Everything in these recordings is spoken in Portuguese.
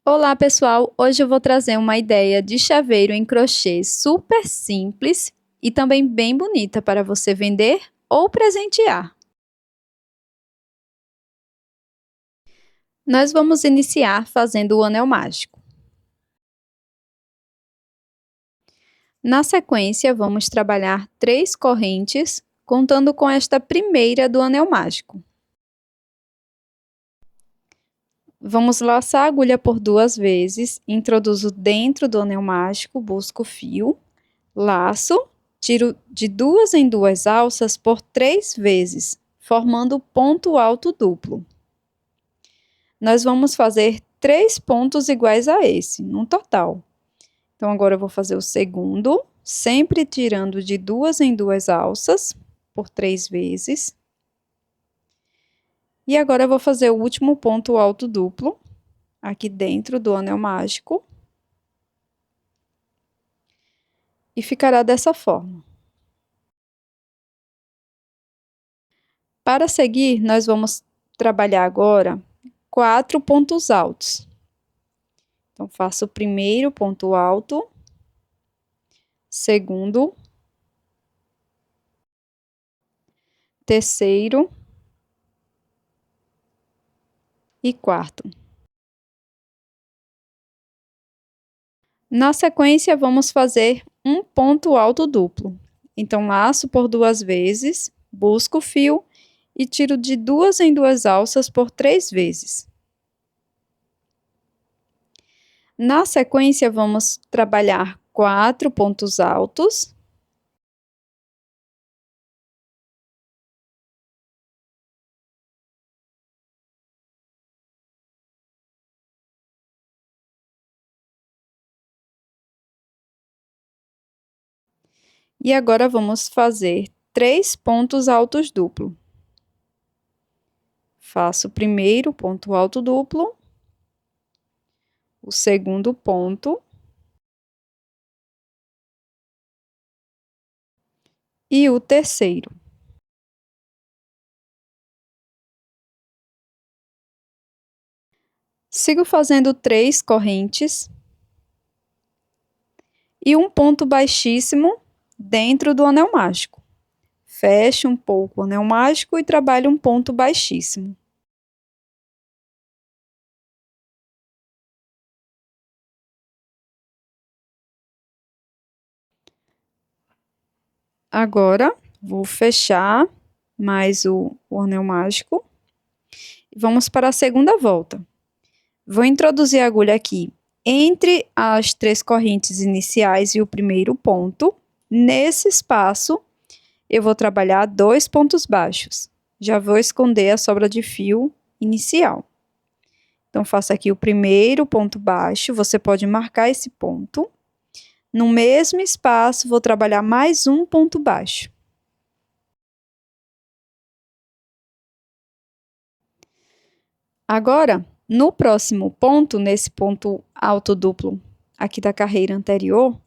Olá, pessoal! Hoje eu vou trazer uma ideia de chaveiro em crochê super simples e também bem bonita para você vender ou presentear. Nós vamos iniciar fazendo o anel mágico. Na sequência, vamos trabalhar 3 correntes, contando com esta primeira do anel mágico. Vamos laçar a agulha por 2 vezes, introduzo dentro do anel mágico, busco o fio, laço, tiro de 2 em 2 alças por 3 vezes, formando ponto alto duplo. Nós vamos fazer 3 pontos iguais a esse, no total. Então, agora eu vou fazer o segundo, sempre tirando de 2 em 2 alças, por 3 vezes. E agora eu vou fazer o último ponto alto duplo, aqui dentro do anel mágico. E ficará dessa forma. Para seguir, nós vamos trabalhar agora 4 pontos altos. Então, faço o primeiro ponto alto, segundo, terceiro e quarto. Na sequência, vamos fazer um ponto alto duplo. Então, laço por 2 vezes, busco o fio e tiro de 2 em 2 alças por 3 vezes. Na sequência, vamos trabalhar 4 pontos altos. E agora vamos fazer 3 pontos altos duplo. Faço o primeiro ponto alto duplo, o segundo ponto e o terceiro. Sigo fazendo 3 correntes e um ponto baixíssimo dentro do anel mágico. Fecho um pouco o anel mágico e trabalho um ponto baixíssimo. Agora, vou fechar mais o anel mágico e vamos para a segunda volta. Vou introduzir a agulha aqui entre as 3 correntes iniciais e o primeiro ponto. Nesse espaço, eu vou trabalhar 2 pontos baixos. Já vou esconder a sobra de fio inicial. Então, faço aqui o primeiro ponto baixo, você pode marcar esse ponto. No mesmo espaço, vou trabalhar mais um ponto baixo. Agora, no próximo ponto, nesse ponto alto duplo aqui da carreira anterior,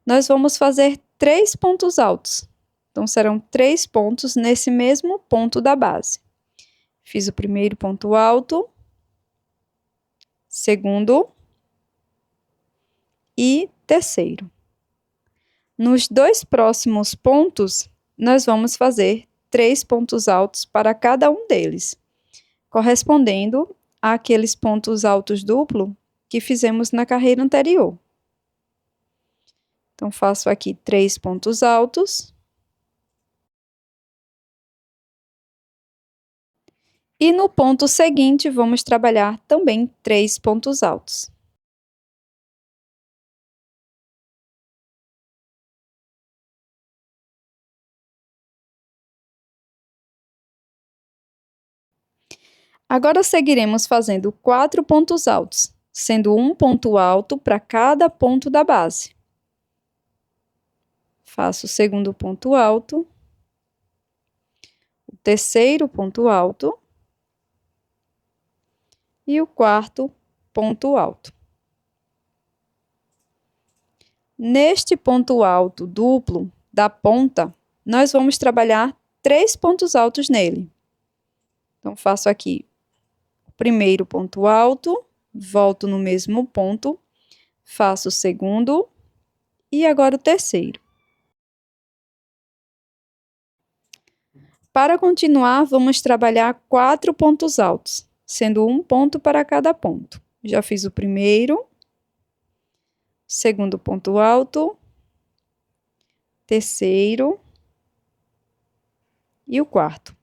nós vamos fazer 3 pontos altos. Então, serão 3 pontos nesse mesmo ponto da base. Fiz o primeiro ponto alto, segundo e terceiro. Nos 2 próximos pontos, nós vamos fazer 3 pontos altos para cada um deles, correspondendo àqueles pontos altos duplo que fizemos na carreira anterior. Então, faço aqui 3 pontos altos. E no ponto seguinte, vamos trabalhar também 3 pontos altos. Agora, seguiremos fazendo 4 pontos altos, sendo um ponto alto para cada ponto da base. Faço o segundo ponto alto, o terceiro ponto alto e o quarto ponto alto. Neste ponto alto duplo da ponta, nós vamos trabalhar 3 pontos altos nele. Então, faço aqui o primeiro ponto alto, volto no mesmo ponto, faço o segundo e agora o terceiro. Para continuar, vamos trabalhar 4 pontos altos, sendo um ponto para cada ponto. Já fiz o primeiro, segundo ponto alto, terceiro e o quarto.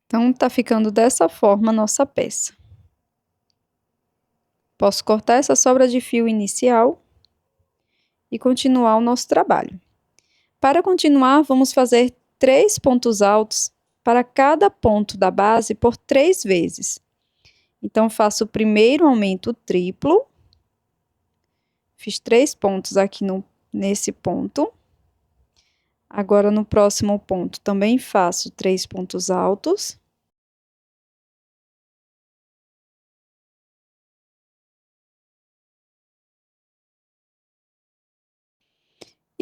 Então, tá ficando dessa forma a nossa peça. Posso cortar essa sobra de fio inicial e continuar o nosso trabalho. Para continuar, vamos fazer 3 pontos altos para cada ponto da base por 3 vezes. Então, faço o primeiro aumento triplo. Fiz 3 pontos aqui nesse ponto. Agora, no próximo ponto, também faço 3 pontos altos.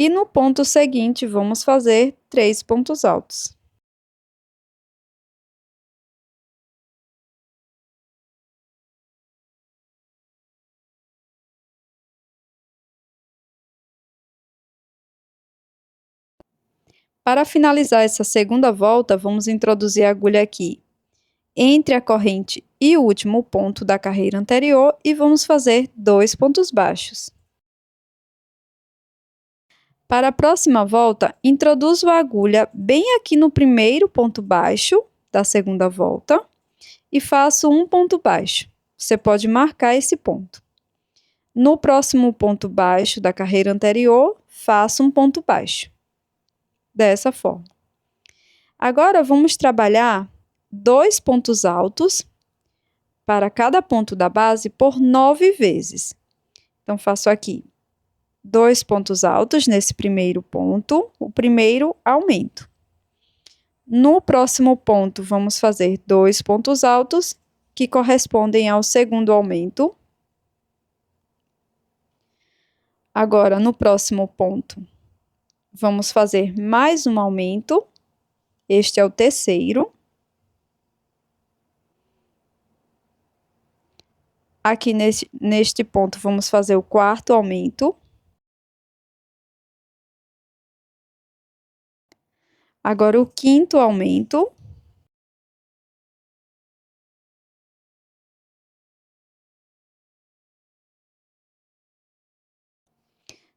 E no ponto seguinte, vamos fazer 3 pontos altos. Para finalizar essa segunda volta, vamos introduzir a agulha aqui entre a corrente e o último ponto da carreira anterior e vamos fazer 2 pontos baixos. Para a próxima volta, introduzo a agulha bem aqui no primeiro ponto baixo da segunda volta e faço um ponto baixo. Você pode marcar esse ponto. No próximo ponto baixo da carreira anterior, faço um ponto baixo. Dessa forma. Agora, vamos trabalhar 2 pontos altos para cada ponto da base por 9 vezes. Então, faço aqui 2 pontos altos nesse primeiro ponto, o primeiro aumento. No próximo ponto, vamos fazer 2 pontos altos, que correspondem ao segundo aumento. Agora, no próximo ponto, vamos fazer mais um aumento. Este é o terceiro. Aqui neste ponto, vamos fazer o quarto aumento. Agora, o quinto aumento.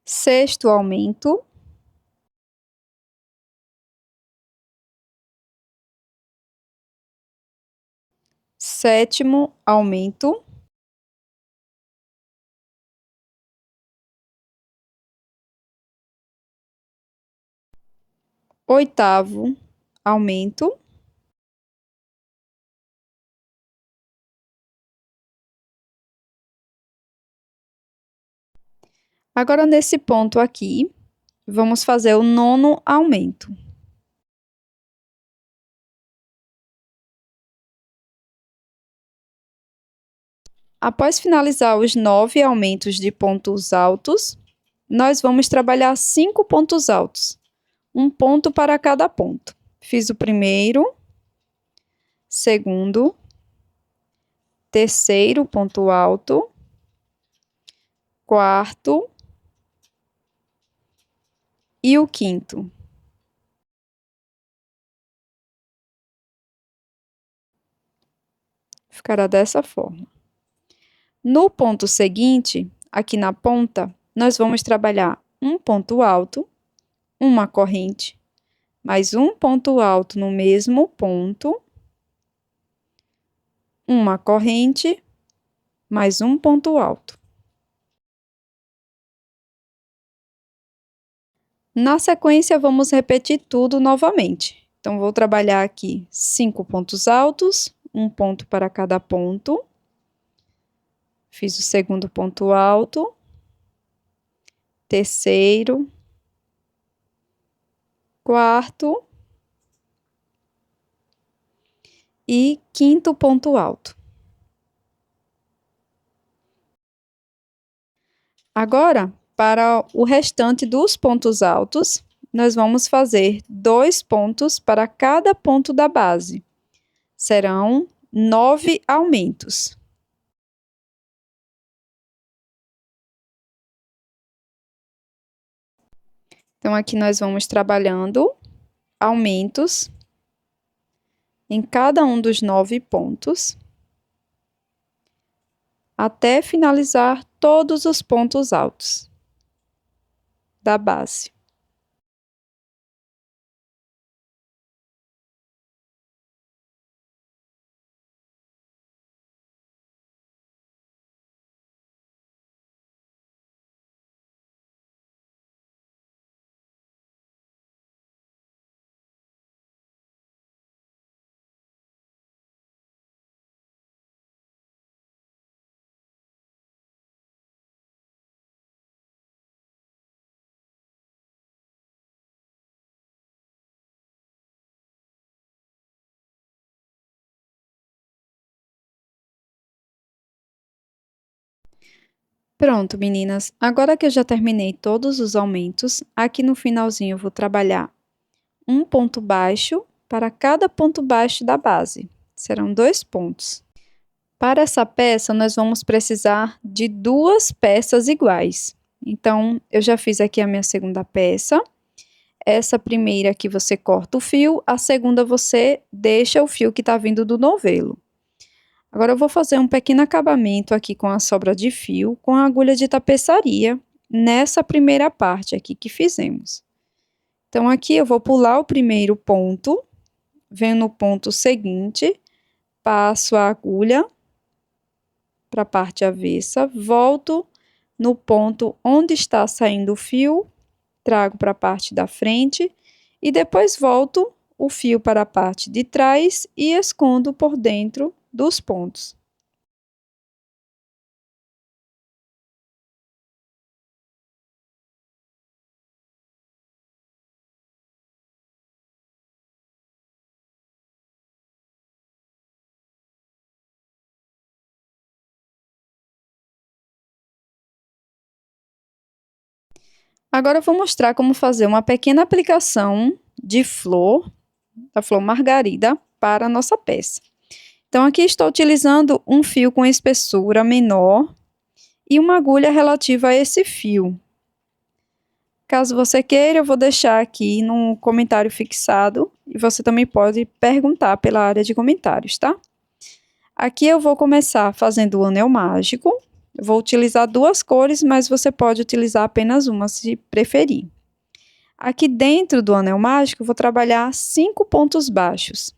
Sexto aumento. Sétimo aumento. Oitavo aumento. Agora, nesse ponto aqui, vamos fazer o nono aumento. Após finalizar os 9 aumentos de pontos altos, nós vamos trabalhar 5 pontos altos, um ponto para cada ponto. Fiz o primeiro, segundo, terceiro ponto alto, quarto e o quinto. Ficará dessa forma. No ponto seguinte, aqui na ponta, nós vamos trabalhar um ponto alto, uma corrente, mais um ponto alto no mesmo ponto, uma corrente, mais um ponto alto. Na sequência, vamos repetir tudo novamente. Então, vou trabalhar aqui 5 pontos altos, um ponto para cada ponto. Fiz o segundo ponto alto, terceiro, quarto e quinto ponto alto. Agora, para o restante dos pontos altos, nós vamos fazer 2 pontos para cada ponto da base. Serão 9 aumentos. Então, aqui nós vamos trabalhando aumentos em cada um dos 9 pontos, até finalizar todos os pontos altos da base. Pronto, meninas. Agora que eu já terminei todos os aumentos, aqui no finalzinho eu vou trabalhar um ponto baixo para cada ponto baixo da base. Serão 2 pontos. Para essa peça, nós vamos precisar de 2 peças iguais. Então, eu já fiz aqui a minha segunda peça. Essa primeira aqui você corta o fio, a segunda você deixa o fio que está vindo do novelo. Agora, eu vou fazer um pequeno acabamento aqui com a sobra de fio, com a agulha de tapeçaria, nessa primeira parte aqui que fizemos. Então, aqui eu vou pular o primeiro ponto, venho no ponto seguinte, passo a agulha para a parte avessa, volto no ponto onde está saindo o fio, trago para a parte da frente e depois volto o fio para a parte de trás e escondo por dentro dos pontos. Agora eu vou mostrar como fazer uma pequena aplicação de flor, da flor margarida, para a nossa peça. Então, aqui estou utilizando um fio com espessura menor e uma agulha relativa a esse fio. Caso você queira, eu vou deixar aqui no comentário fixado e você também pode perguntar pela área de comentários, tá? Aqui eu vou começar fazendo o anel mágico. Eu vou utilizar 2 cores, mas você pode utilizar apenas uma se preferir. Aqui dentro do anel mágico, eu vou trabalhar 5 pontos baixos.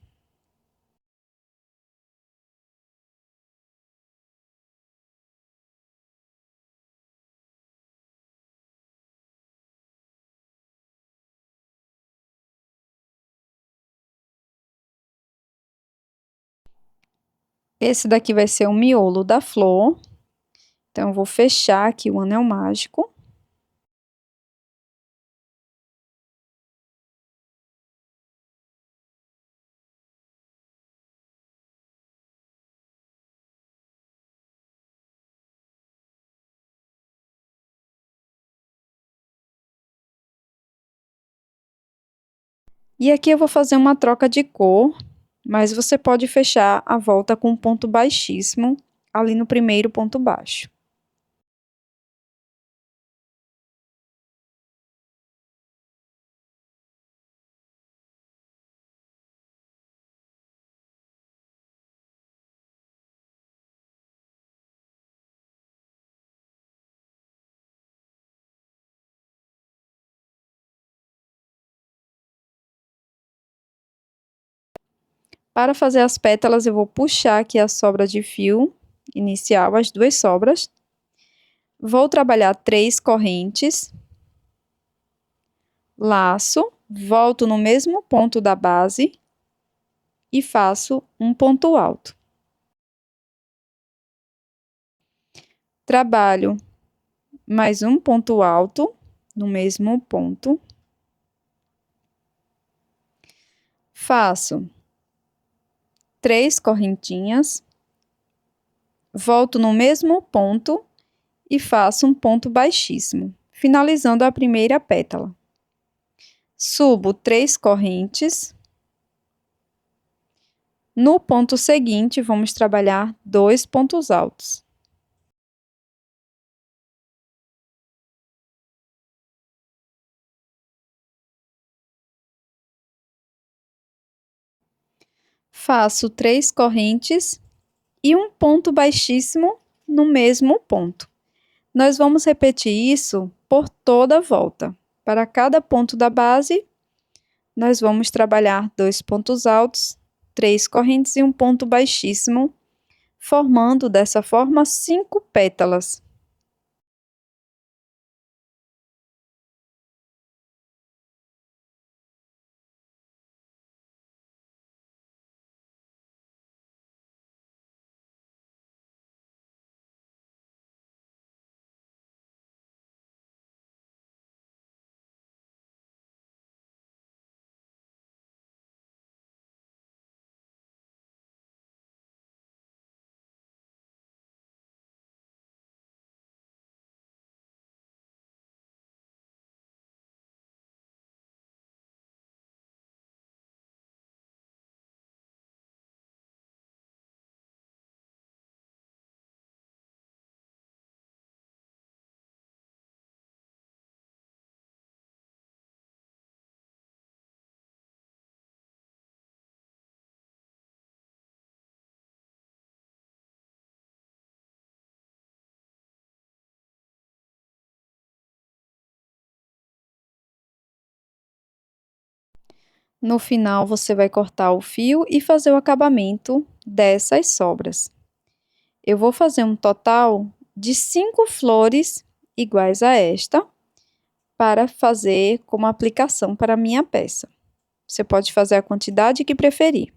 Esse daqui vai ser o miolo da flor. Então, eu vou fechar aqui o anel mágico. E aqui eu vou fazer uma troca de cor, mas você pode fechar a volta com um ponto baixíssimo, ali no primeiro ponto baixo. Para fazer as pétalas, eu vou puxar aqui a sobra de fio inicial, as 2 sobras. Vou trabalhar 3 correntes. Laço, volto no mesmo ponto da base e faço um ponto alto. Trabalho mais um ponto alto no mesmo ponto. Faço 3 correntinhas, volto no mesmo ponto e faço um ponto baixíssimo, finalizando a primeira pétala. Subo 3 correntes. No ponto seguinte, vamos trabalhar 2 pontos altos. Faço 3 correntes e um ponto baixíssimo no mesmo ponto. Nós vamos repetir isso por toda a volta. Para cada ponto da base, nós vamos trabalhar 2 pontos altos, 3 correntes e um ponto baixíssimo, formando dessa forma 5 pétalas. No final, você vai cortar o fio e fazer o acabamento dessas sobras. Eu vou fazer um total de 5 flores iguais a esta, para fazer como aplicação para a minha peça. Você pode fazer a quantidade que preferir.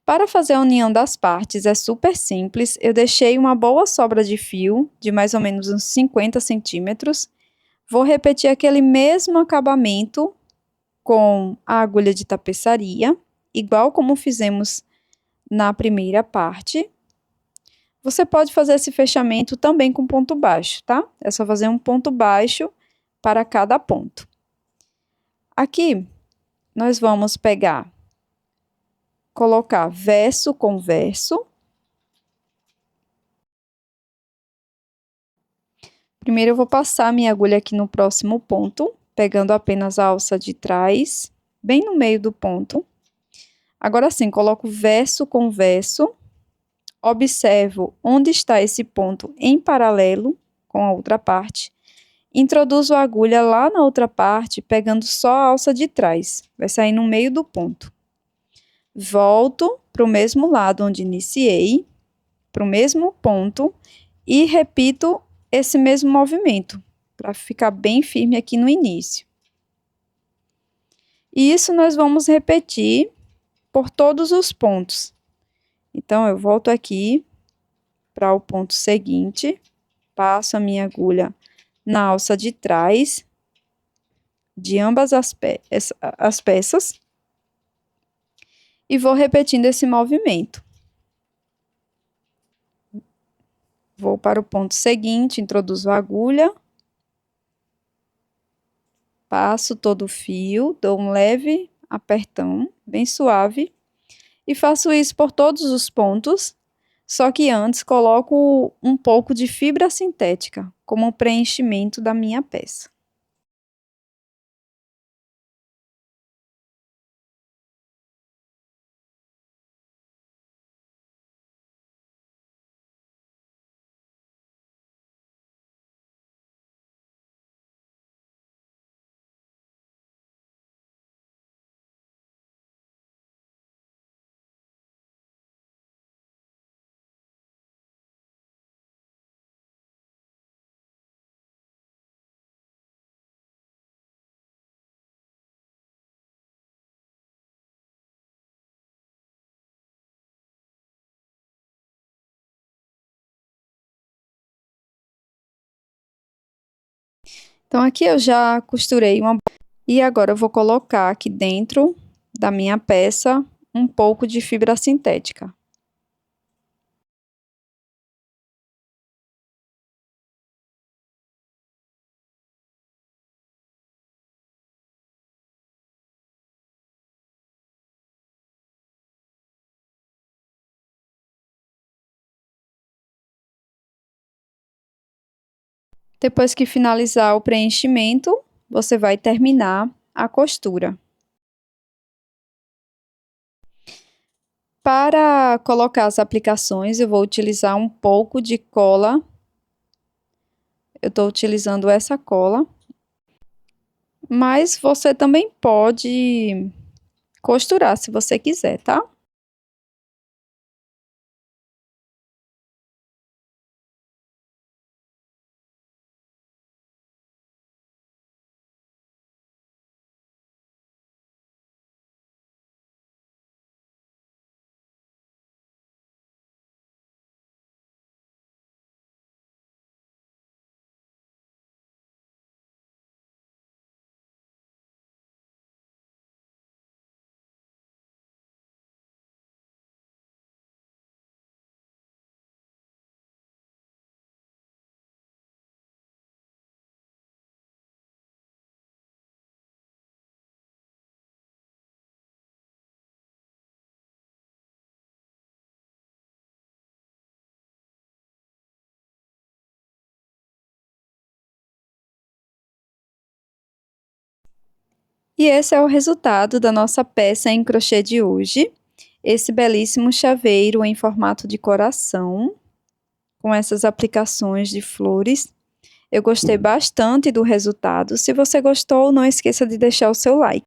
Para fazer a união das partes é super simples, eu deixei uma boa sobra de fio, de mais ou menos uns 50 centímetros. Vou repetir aquele mesmo acabamento com a agulha de tapeçaria, igual como fizemos na primeira parte. Você pode fazer esse fechamento também com ponto baixo, tá? É só fazer um ponto baixo para cada ponto. Aqui, nós vamos colocar verso com verso. Primeiro, eu vou passar minha agulha aqui no próximo ponto, pegando apenas a alça de trás, bem no meio do ponto. Agora sim, coloco verso com verso. Observo onde está esse ponto em paralelo com a outra parte. Introduzo a agulha lá na outra parte, pegando só a alça de trás. Vai sair no meio do ponto. Volto para o mesmo lado onde iniciei, para o mesmo ponto, e repito esse mesmo movimento, para ficar bem firme aqui no início. E isso nós vamos repetir por todos os pontos. Então, eu volto aqui para o ponto seguinte, passo a minha agulha na alça de trás de ambas as peças e vou repetindo esse movimento. Vou para o ponto seguinte, introduzo a agulha, passo todo o fio, dou um leve apertão, bem suave, e faço isso por todos os pontos, só que antes coloco um pouco de fibra sintética como preenchimento da minha peça. Então, aqui eu já costurei uma... E agora eu vou colocar aqui dentro da minha peça um pouco de fibra sintética. Depois que finalizar o preenchimento, você vai terminar a costura. Para colocar as aplicações, eu vou utilizar um pouco de cola. Eu estou utilizando essa cola. Mas você também pode costurar, se você quiser, tá? E esse é o resultado da nossa peça em crochê de hoje. Esse belíssimo chaveiro em formato de coração, com essas aplicações de flores. Eu gostei bastante do resultado. Se você gostou, não esqueça de deixar o seu like.